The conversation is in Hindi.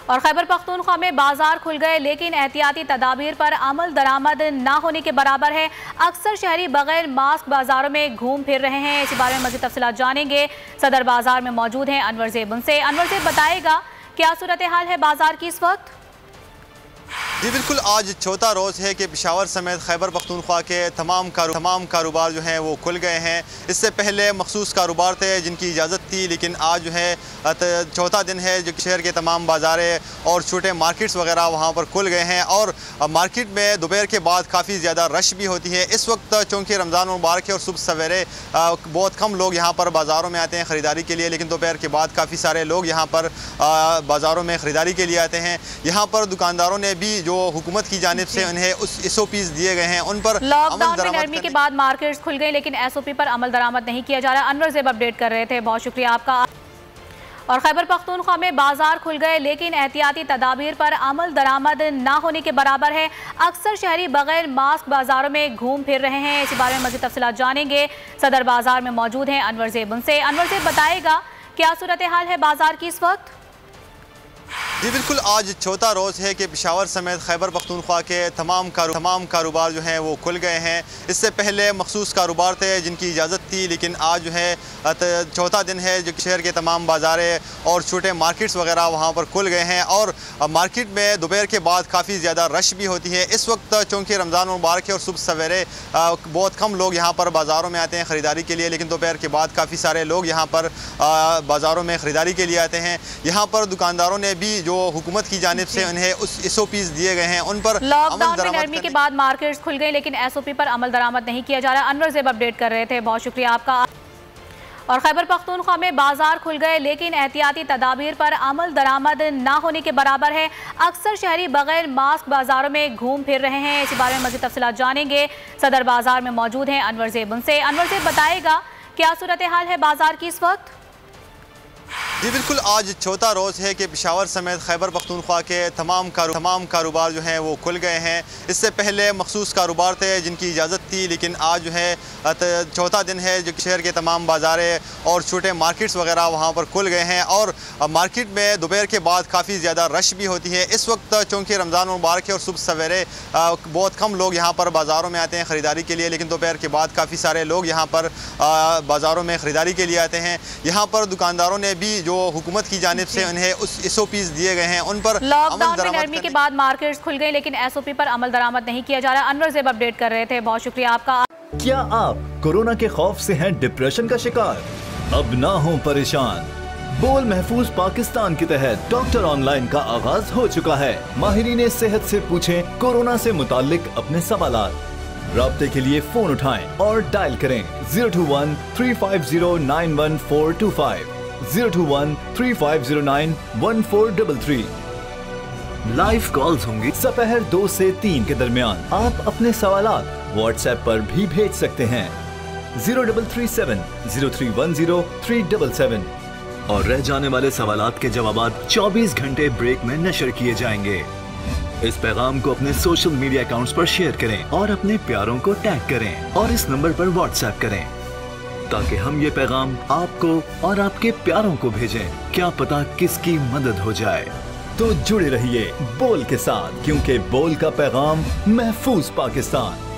और खैबर पख्तूनख्वा में बाजार खुल गए लेकिन एहतियाती तदाबीर पर अमल दरामद ना होने के बराबर है। अक्सर शहरी बगैर मास्क बाजारों में घूम फिर रहे हैं। इस बारे में मज़ीद तफसीलात जानेंगे। सदर बाजार में मौजूद हैं अनवर ज़ेब उनसे। अनवर ज़ेब, बताएगा क्या सूरत हाल है बाजार की इस वक्त? जी बिल्कुल, आज चौथा रोज़ है कि पेशावर समेत खैबर पख्तूनख्वा के तमाम कारोबार जो हैं वो खुल गए हैं। इससे पहले मखसूस कारोबार थे जिनकी इजाज़त थी, लेकिन आज जो है चौथा दिन है जो शहर के तमाम बाज़ारें और छोटे मार्केट्स वगैरह वहाँ पर खुल गए हैं। और मार्केट में दोपहर के बाद काफ़ी ज़्यादा रश भी होती है। इस वक्त चूँकि रमज़ान मुबारक है और सुबह सवेरे बहुत कम लोग यहाँ पर बाज़ारों में आते हैं ख़रीदारी के लिए, लेकिन दोपहर के बाद काफ़ी सारे लोग यहाँ पर बाज़ारों में ख़रीदारी के लिए आते हैं। यहाँ पर दुकानदारों ने भी जो हुकूमत की जानिब से उन्हें उस SOPs दिए गए हैं उन पर लॉकडाउन में नरमी के बाद मार्केट्स खुल गए लेकिन SOP पर अमल दरामद नहीं किया जा रहा। अनवर ज़ेब अपडेट कर रहे थे, बहुत शुक्रिया आपका। और खैबर पख्तूनख्वा में बाजार खुल गए लेकिन एहतियाती तदाबीर पर अमल दरामद ना होने के बराबर है। अक्सर शहरी बगैर मास्क बाजारों में घूम फिर रहे हैं। इस बारे में मज़ीद तफसीलात जानेंगे। सदर बाजार में मौजूद हैं अनवर ज़ेब उनसे। अनवर ज़ेब, बताएगा क्या सूरत हाल है बाजार की इस वक्त? जी बिल्कुल, आज चौथा रोज़ है कि पेशावर समेत खैबर पख्तूनख्वा के तमाम कारोबार जो हैं वो खुल गए हैं। इससे पहले मखसूस कारोबार थे जिनकी इजाज़त थी, लेकिन आज जो है चौथा दिन है जो शहर के तमाम बाज़ारें और छोटे मार्केट्स वगैरह वहाँ पर खुल गए हैं। और मार्केट में दोपहर के बाद काफ़ी ज़्यादा रश भी होती है। इस वक्त चूँकि रमज़ान मुबारक है और सुबह सवेरे बहुत कम लोग यहाँ पर बाज़ारों में आते हैं ख़रीदारी के लिए, लेकिन दोपहर के बाद काफ़ी सारे लोग यहाँ पर बाज़ारों में ख़रीदारी के लिए आते हैं। यहाँ पर दुकानदारों ने भी जो हुकूमत की जानिब से उन्हें उस SOPs दिए गए हैं उन पर लॉकडाउन में नरमी के बाद मार्केट्स खुल गए लेकिन SOP पर अमल दरामद नहीं किया जा रहा। अनवर ज़ेब अपडेट कर रहे थे, बहुत शुक्रिया आपका। और खैबर पख्तूनख्वा में बाजार खुल गए लेकिन एहतियाती तदाबीर पर अमल दरामद ना होने के बराबर है। अक्सर शहरी बगैर मास्क बाजारों में घूम फिर रहे हैं। इस बारे में मज़ीद तफसीलात जानेंगे। सदर बाजार में मौजूद हैं अनवर ज़ेब उनसे। अनवर ज़ेब, बताएगा क्या सूरत हाल है बाजार की इस वक्त? जी बिल्कुल, आज चौथा रोज़ है कि पेशावर समेत खैबर पख्तूनख्वा के तमाम कारोबार जो हैं वो खुल गए हैं। इससे पहले मखसूस कारोबार थे जिनकी इजाज़त थी, लेकिन आज जो है चौथा दिन है जो शहर के तमाम बाज़ारें और छोटे मार्केट्स वगैरह वहाँ पर खुल गए हैं। और मार्केट में दोपहर के बाद काफ़ी ज़्यादा रश भी होती है। इस वक्त चूँकि रमज़ान मुबारक है और सुबह सवेरे बहुत कम लोग यहाँ पर बाज़ारों में आते हैं ख़रीदारी के लिए, लेकिन दोपहर के बाद काफ़ी सारे लोग यहाँ पर बाज़ारों में ख़रीदारी के लिए आते हैं। यहाँ पर दुकानदारों ने भी जो हुकूमत की जानिब से उन्हें उस SOPs दिए गए हैं उन पर लॉकडाउन में नरमी के बाद मार्केट्स खुल गए लेकिन SOP पर अमल दरामद नहीं किया जा रहा। अनवर ज़ेब अपडेट कर रहे थे, बहुत शुक्रिया आपका। क्या आप कोरोना के खौफ से हैं डिप्रेशन का शिकार? अब ना हो परेशान। बोल महफूज पाकिस्तान के तहत डॉक्टर ऑनलाइन का आगाज हो चुका है। माहिरीन सेहत से पूछें कोरोना से मुताल्लिक अपने सवालात। राब्ते के लिए फोन उठाएं और डायल करें 021 350 91425 021 3509 1433। लाइव कॉल्स होंगी दोपहर 2 से 3 के दरमियान। आप अपने सवालात व्हाट्सएप पर भी भेज सकते हैं 0337 0310 377 और रह जाने वाले सवालात के जवाबात 24 घंटे ब्रेक में नशर किए जाएंगे। इस पैगाम को अपने सोशल मीडिया अकाउंट्स पर शेयर करें और अपने प्यारों को टैग करें और इस नंबर पर व्हाट्सएप करें ताकि हम ये पैगाम आपको और आपके प्यारों को भेजें। क्या पता किसकी मदद हो जाए। तो जुड़े रहिए बोल के साथ, क्योंकि बोल का पैगाम महफूज पाकिस्तान।